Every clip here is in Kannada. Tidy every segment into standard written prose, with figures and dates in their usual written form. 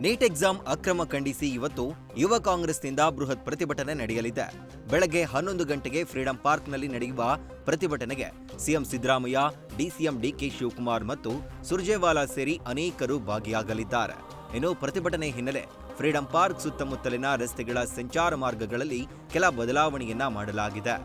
ನೀಟ್ ಎಕ್ಸಾಮ್ ಅಕ್ರಮ ಖಂಡಿಸಿ ಇವತ್ತು ಯುವ ಕಾಂಗ್ರೆಸ್ನಿಂದ ಬೃಹತ್ ಪ್ರತಿಭಟನೆ ನಡೆಯಲಿದೆ. ಬೆಳಗ್ಗೆ 11 ಗಂಟೆಗೆ ಫ್ರೀಡಂ ಪಾರ್ಕ್ನಲ್ಲಿ ನಡೆಯುವ ಪ್ರತಿಭಟನೆಗೆ ಸಿಎಂ ಸಿದ್ದರಾಮಯ್ಯ, ಡಿಸಿಎಂ ಡಿಕೆ ಶಿವಕುಮಾರ್ ಮತ್ತು ಸುರ್ಜೇವಾಲಾ ಸೇರಿ ಅನೇಕರು ಭಾಗಿಯಾಗಲಿದ್ದಾರೆ. ಇನ್ನು ಪ್ರತಿಭಟನೆ ಹಿನ್ನೆಲೆ ಫ್ರೀಡಂ ಪಾರ್ಕ್ ಸುತ್ತಮುತ್ತಲಿನ ರಸ್ತೆಗಳ ಸಂಚಾರ ಮಾರ್ಗಗಳಲ್ಲಿ ಕೆಲ ಬದಲಾವಣೆಯನ್ನ ಮಾಡಲಾಗಿದೆ.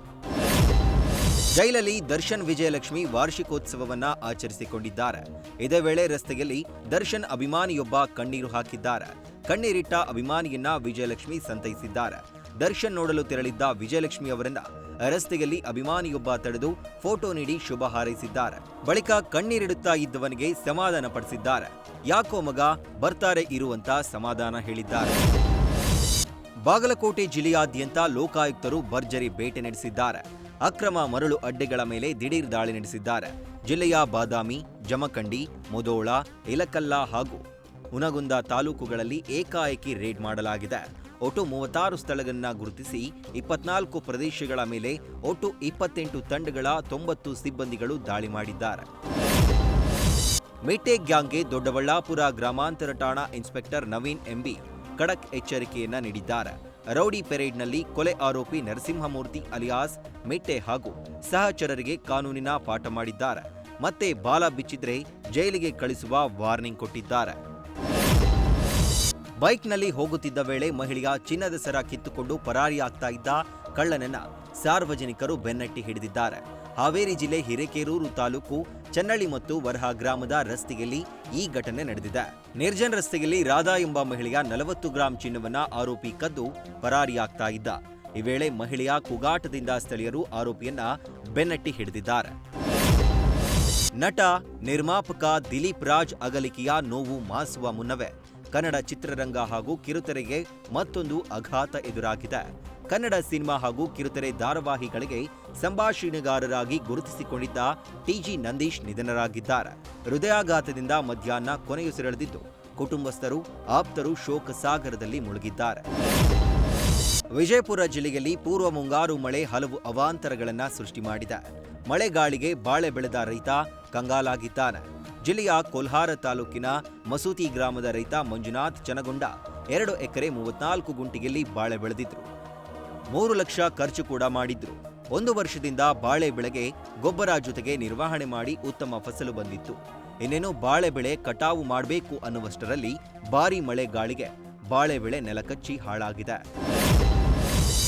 ಜೈಲಲ್ಲಿ ದರ್ಶನ್ ವಿಜಯಲಕ್ಷ್ಮಿ ವಾರ್ಷಿಕೋತ್ಸವವನ್ನ ಆಚರಿಸಿಕೊಂಡಿದ್ದಾರೆ. ಇದೇ ವೇಳೆ ರಸ್ತೆಯಲ್ಲಿ ದರ್ಶನ್ ಅಭಿಮಾನಿಯೊಬ್ಬ ಕಣ್ಣೀರು ಹಾಕಿದ್ದಾರೆ. ಕಣ್ಣೀರಿಟ್ಟ ಅಭಿಮಾನಿಯನ್ನ ವಿಜಯಲಕ್ಷ್ಮಿ ಸಂತೈಸಿದ್ದಾರೆ. ದರ್ಶನ್ ನೋಡಲು ತೆರಳಿದ್ದ ವಿಜಯಲಕ್ಷ್ಮಿ ಅವರನ್ನ ರಸ್ತೆಯಲ್ಲಿ ಅಭಿಮಾನಿಯೊಬ್ಬ ತಡೆದು ಫೋಟೋ ನೀಡಿ ಶುಭ ಹಾರೈಸಿದ್ದಾರೆ. ಬಳಿಕ ಕಣ್ಣೀರಿಡುತ್ತಾ ಇದ್ದವನಿಗೆ ಸಮಾಧಾನ ಪಡಿಸಿದ್ದಾರೆ. ಯಾಕೋ ಮಗ ಬರ್ತಾರೆ ಇರುವಂತ ಸಮಾಧಾನ ಹೇಳಿದ್ದಾರೆ. ಬಾಗಲಕೋಟೆ ಜಿಲ್ಲೆಯಾದ್ಯಂತ ಲೋಕಾಯುಕ್ತರು ಭರ್ಜರಿ ಬೇಟೆ ನಡೆಸಿದ್ದಾರೆ. ಅಕ್ರಮ ಮರಳು ಅಡ್ಡೆಗಳ ಮೇಲೆ ದಿಢೀರ್ ದಾಳಿ ನಡೆಸಿದ್ದಾರೆ. ಜಿಲ್ಲೆಯ ಬಾದಾಮಿ, ಜಮಖಂಡಿ, ಮುಧೋಳ, ಇಲಕಲ್ಲ ಹಾಗೂ ಹುನಗುಂದ ತಾಲೂಕುಗಳಲ್ಲಿ ಏಕಾಏಕಿ ರೇಡ್ ಮಾಡಲಾಗಿದೆ. ಒಟ್ಟು 36 ಸ್ಥಳಗಳನ್ನ ಗುರುತಿಸಿ 24 ಪ್ರದೇಶಗಳ ಮೇಲೆ ಒಟ್ಟು 28 ತಂಡಗಳ 90 ಸಿಬ್ಬಂದಿಗಳು ದಾಳಿ ಮಾಡಿದ್ದಾರೆ. ಮಿಟ್ಟೆ ಗ್ಯಾಂಗ್ಗೆ ದೊಡ್ಡಬಳ್ಳಾಪುರ ಗ್ರಾಮಾಂತರ ಠಾಣಾ ಇನ್ಸ್ಪೆಕ್ಟರ್ ನವೀನ್ ಎಂಬಿ ಖಡಕ್ ಎಚ್ಚರಿಕೆಯನ್ನ ನೀಡಿದ್ದಾರೆ. ರೌಡಿ ಪೆರೇಡ್ನಲ್ಲಿ ಕೊಲೆ ಆರೋಪಿ ನರಸಿಂಹಮೂರ್ತಿ ಅಲಿಯಾಸ್ ಮಿಟ್ಟೆ ಹಾಗೂ ಸಹಚರರಿಗೆ ಕಾನೂನಿನ ಪಾಠ ಮಾಡಿದ್ದಾರೆ. ಮತ್ತೆ ಬಾಲ ಬಿಚ್ಚಿದ್ರೆ ಜೈಲಿಗೆ ಕಳಿಸುವ ವಾರ್ನಿಂಗ್ ಕೊಟ್ಟಿದ್ದಾರೆ. ಬೈಕ್ನಲ್ಲಿ ಹೋಗುತ್ತಿದ್ದ ವೇಳೆ ಮಹಿಳೆಯ ಚಿನ್ನದ ಸರ ಕಿತ್ತುಕೊಂಡು ಪರಾರಿಯಾಗ್ತಾ ಇದ್ದ ಕಳ್ಳನನ್ನ ಸಾರ್ವಜನಿಕರು ಬೆನ್ನಟ್ಟಿ ಹಿಡಿದಿದ್ದಾರೆ. ಹಾವೇರಿ ಜಿಲ್ಲೆ ಹಿರೇಕೆರೂರು ತಾಲೂಕು ಚನ್ನಳ್ಳಿ ಮತ್ತು ವರಹ ಗ್ರಾಮದ ರಸ್ತೆಯಲ್ಲಿ ಈ ಘಟನೆ ನಡೆದಿದೆ. ನಿರ್ಜನ್ ರಸ್ತೆಯಲ್ಲಿ ರಾಧಾ ಎಂಬ ಮಹಿಳೆಯ 40 ಗ್ರಾಂ ಚಿನ್ನವನ್ನ ಆರೋಪಿ ಕದ್ದು ಪರಾರಿಯಾಗ್ತಾ ಇದ್ದ. ಈ ವೇಳೆ ಮಹಿಳೆಯ ಕೂಗಾಟದಿಂದ ಸ್ಥಳೀಯರು ಆರೋಪಿಯನ್ನ ಬೆನ್ನಟ್ಟಿ ಹಿಡಿದಿದ್ದಾರೆ. ನಟ, ನಿರ್ಮಾಪಕ ದಿಲೀಪ್ ರಾಜ್ ಅಗಲಿಕೆಯ ನೋವು ಮಾಸುವ ಮುನ್ನವೇ ಕನ್ನಡ ಚಿತ್ರರಂಗ ಹಾಗೂ ಕಿರುತೆರೆಗೆ ಮತ್ತೊಂದು ಆಘಾತ ಎದುರಾಗಿದೆ. ಕನ್ನಡ ಸಿನಿಮಾ ಹಾಗೂ ಕಿರುತೆರೆ ಧಾರಾವಾಹಿಗಳಿಗೆ ಸಂಭಾಷಣೆಗಾರರಾಗಿ ಗುರುತಿಸಿಕೊಂಡಿದ್ದ ಟಿಜಿ ನಂದೀಶ್ ನಿಧನರಾಗಿದ್ದಾರೆ. ಹೃದಯಾಘಾತದಿಂದ ಮಧ್ಯಾಹ್ನ ಕೊನೆಯುಸಿರೆಳೆದಿದ್ದು ಕುಟುಂಬಸ್ಥರು, ಆಪ್ತರು ಶೋಕ ಸಾಗರದಲ್ಲಿ ಮುಳುಗಿದ್ದಾರೆ. ವಿಜಯಪುರ ಜಿಲ್ಲೆಯಲ್ಲಿ ಪೂರ್ವ ಮುಂಗಾರು ಮಳೆ ಹಲವು ಅವಾಂತರಗಳನ್ನು ಸೃಷ್ಟಿ ಮಾಡಿದೆ. ಮಳೆಗಾಳಿಗೆ ಬಾಳೆ ಬೆಳೆದ ರೈತ ಕಂಗಾಲಾಗಿದ್ದಾನೆ. ಜಿಲ್ಲೆಯ ಕೊಲ್ಹಾರ ತಾಲೂಕಿನ ಮಸೂತಿ ಗ್ರಾಮದ ರೈತ ಮಂಜುನಾಥ್ ಚನಗೊಂಡ 2 ಎಕರೆ 34 ಗುಂಟೆಯಲ್ಲಿ ಬಾಳೆ ಬೆಳೆದಿದ್ರು. 3 ಲಕ್ಷ ಖರ್ಚು ಕೂಡ ಮಾಡಿದ್ರು. 1 ವರ್ಷದಿಂದ ಬಾಳೆ ಬೆಳೆಗೆ ಗೊಬ್ಬರ ಜೊತೆಗೆ ನಿರ್ವಹಣೆ ಮಾಡಿ ಉತ್ತಮ ಫಸಲು ಬಂದಿತ್ತು. ಇನ್ನೇನು ಬಾಳೆ ಬೆಳೆ ಕಟಾವು ಮಾಡಬೇಕು ಅನ್ನುವಷ್ಟರಲ್ಲಿ ಭಾರೀ ಮಳೆ ಗಾಳಿಗೆ ಬಾಳೆ ಬೆಳೆ ನೆಲಕಚ್ಚಿ ಹಾಳಾಗಿದೆ.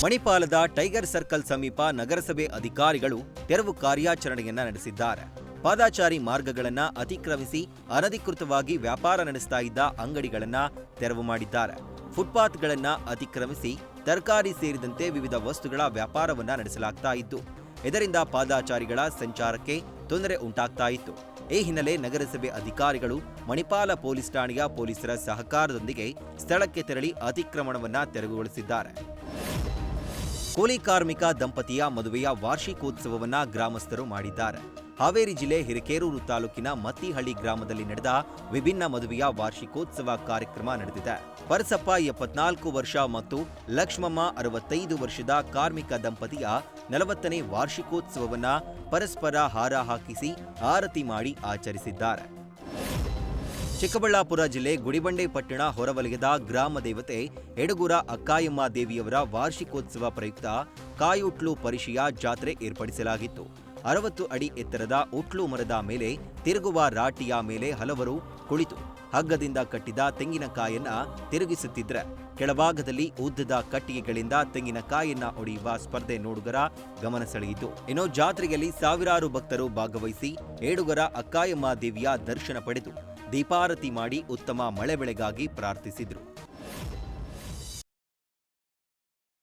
ಮಣಿಪಾಲದ ಟೈಗರ್ ಸರ್ಕಲ್ ಸಮೀಪ ನಗರಸಭೆ ಅಧಿಕಾರಿಗಳು ತೆರವು ಕಾರ್ಯಾಚರಣೆಯನ್ನ ನಡೆಸಿದ್ದಾರೆ. ಪಾದಾಚಾರಿ ಮಾರ್ಗಗಳನ್ನ ಅತಿಕ್ರಮಿಸಿ ಅನಧಿಕೃತವಾಗಿ ವ್ಯಾಪಾರ ನಡೆಸ್ತಾ ಇದ್ದ ಅಂಗಡಿಗಳನ್ನ ತೆರವು ಮಾಡಿದ್ದಾರೆ. ಫುಟ್ಪಾತ್ಗಳನ್ನ ಅತಿಕ್ರಮಿಸಿ ತರಕಾರಿ ಸೇರಿದಂತೆ ವಿವಿಧ ವಸ್ತುಗಳ ವ್ಯಾಪಾರವನ್ನ ನಡೆಸಲಾಗ್ತಾ ಇತ್ತು. ಇದರಿಂದ ಪಾದಾಚಾರಿಗಳ ಸಂಚಾರಕ್ಕೆ ತೊಂದರೆ ಉಂಟಾಗ್ತಾ ಇತ್ತು. ಈ ಹಿನ್ನೆಲೆ ನಗರಸಭೆ ಅಧಿಕಾರಿಗಳು ಮಣಿಪಾಲ ಪೊಲೀಸ್ ಠಾಣೆಯ ಪೊಲೀಸರ ಸಹಕಾರದೊಂದಿಗೆ ಸ್ಥಳಕ್ಕೆ ತೆರಳಿ ಅತಿಕ್ರಮಣವನ್ನ ತೆರವುಗೊಳಿಸಿದ್ದಾರೆ. ಕೂಲಿ ಕಾರ್ಮಿಕ ದಂಪತಿಯ ಮದುವೆಯ ವಾರ್ಷಿಕೋತ್ಸವವನ್ನ ಗ್ರಾಮಸ್ಥರು ಮಾಡಿದ್ದಾರೆ. ಹಾವೇರಿ ಜಿಲ್ಲೆ ಹಿರೇಕೆರೂರು ತಾಲೂಕಿನ ಮತ್ತಿಹಳ್ಳಿ ಗ್ರಾಮದಲ್ಲಿ ನಡೆದ ವಿಭಿನ್ನ ಮದುವೆಯ ವಾರ್ಷಿಕೋತ್ಸವ ಕಾರ್ಯಕ್ರಮ ನಡೆದಿದೆ. ಪರಸಪ್ಪ 74 ವರ್ಷ ಮತ್ತು ಲಕ್ಷ್ಮಮ್ಮ 65 ವರ್ಷದ ಕಾರ್ಮಿಕ ದಂಪತಿಯ 40ನೇ ವಾರ್ಷಿಕೋತ್ಸವವನ್ನ ಪರಸ್ಪರ ಹಾರ ಹಾಕಿಸಿ ಆರತಿ ಮಾಡಿ ಆಚರಿಸಿದ್ದಾರೆ. ಚಿಕ್ಕಬಳ್ಳಾಪುರ ಜಿಲ್ಲೆ ಗುಡಿಬಂಡೆ ಪಟ್ಟಣ ಹೊರವಲಯದ ಗ್ರಾಮ ದೇವತೆ ಎಡಗೂರ ಅಕ್ಕಾಯಮ್ಮ ದೇವಿಯವರ ವಾರ್ಷಿಕೋತ್ಸವ ಪ್ರಯುಕ್ತ ಕಾಯುಟ್ಲು ಪರಿಷೆಯ ಜಾತ್ರೆ ಏರ್ಪಡಿಸಲಾಗಿತ್ತು. 60 ಅಡಿ ಎತ್ತರದ ಉಟ್ಲು ಮರದ ಮೇಲೆ ತಿರುಗುವ ರಾಟಿಯ ಮೇಲೆ ಹಲವರು ಕುಳಿತು ಹಗ್ಗದಿಂದ ಕಟ್ಟಿದ ತೆಂಗಿನಕಾಯನ್ನ ತಿರುಗಿಸುತ್ತಿದ್ರೆ ಕೆಳಭಾಗದಲ್ಲಿ ಉದ್ದದ ಕಟ್ಟಿಗೆಗಳಿಂದ ತೆಂಗಿನಕಾಯನ್ನ ಒಡೆಯುವ ಸ್ಪರ್ಧೆ ನೋಡುಗರ ಗಮನ ಸೆಳೆಯಿತು. ಇನ್ನು ಜಾತ್ರೆಯಲ್ಲಿ ಸಾವಿರಾರು ಭಕ್ತರು ಭಾಗವಹಿಸಿ ಏಡುಗರ ಅಕ್ಕಾಯಮ್ಮ ದೇವಿಯ ದರ್ಶನ ಪಡೆದು ದೀಪಾರತಿ ಮಾಡಿ ಉತ್ತಮ ಮಳೆ ಬೆಳೆಗಾಗಿ ಪ್ರಾರ್ಥಿಸಿದರು.